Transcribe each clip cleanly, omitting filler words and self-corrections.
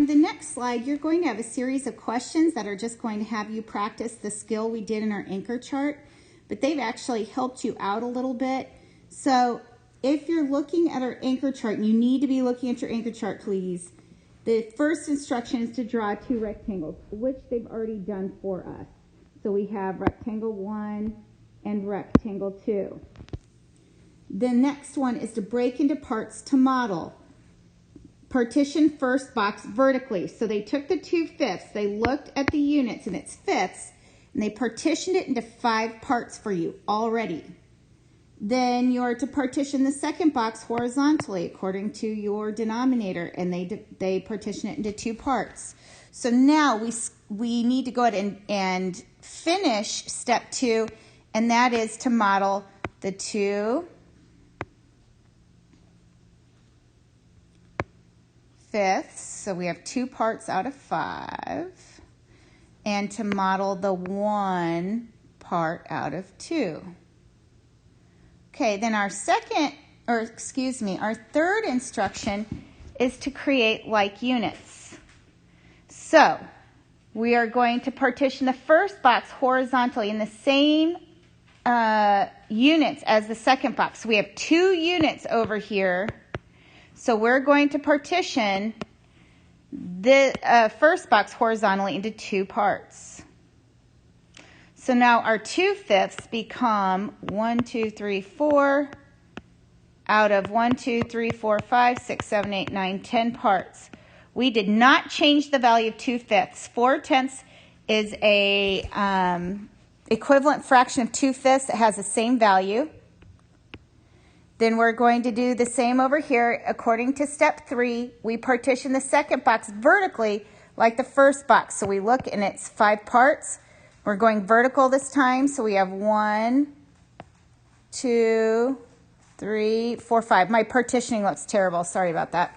the next slide, you're going to have a series of questions that are just going to have you practice the skill we did in our anchor chart, but they've actually helped you out a little bit. So if you're looking at our anchor chart, and you need to be looking at your anchor chart, please, the first instruction is to draw 2 rectangles, which they've already done for us. So we have rectangle 1 and rectangle 2. The next one is to break into parts to model. Partition first box vertically. So they took the 2/5, they looked at the units and its fifths, and they partitioned it into 5 parts for you already. Then you're to partition the second box horizontally according to your denominator, and they partition it into 2 parts. So now we need to go ahead and finish step 2, and that is to model the 2/5, so we have 2 parts out of 5, and to model the 1 part out of 2. Okay, then our third instruction is to create like units. So we are going to partition the first box horizontally in the same units as the second box. So we have 2 units over here. So we're going to partition the first box horizontally into 2 parts. So now our 2/5 become 1, 2, 3, 4 out of 1, 2, 3, 4, 5, 6, 7, 8, 9, 10 parts. We did not change the value of 2/5. 4/10 is a equivalent fraction of 2/5 that has the same value. Then we're going to do the same over here. According to step 3, we partition the second box vertically like the first box. So we look and it's 5 parts. We're going vertical this time, so we have 1, 2, 3, 4, 5. My partitioning looks terrible. Sorry about that.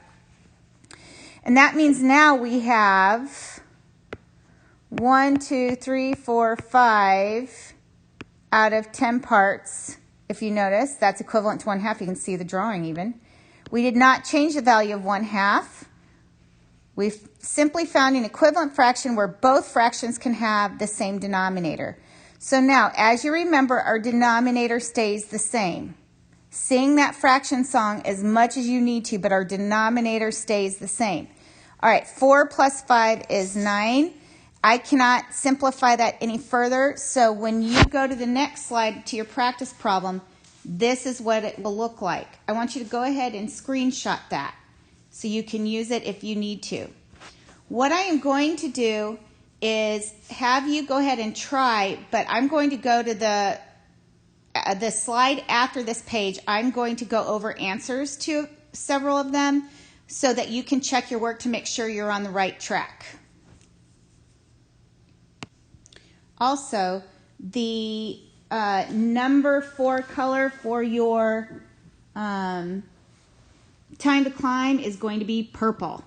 And that means now we have 1, 2, 3, 4, 5 out of 10 parts. If you notice, that's equivalent to 1/2. You can see the drawing even. We did not change the value of 1/2. We've simply found an equivalent fraction where both fractions can have the same denominator. So now, as you remember, our denominator stays the same. Sing that fraction song as much as you need to, but our denominator stays the same. All right, 4 plus 5 is 9. I cannot simplify that any further, so when you go to the next slide to your practice problem, this is what it will look like. I want you to go ahead and screenshot that so you can use it if you need to. What I am going to do is have you go ahead and try, but I'm going to go to the slide after this page. I'm going to go over answers to several of them so that you can check your work to make sure you're on the right track. Also, the number 4 color for your time to climb is going to be purple.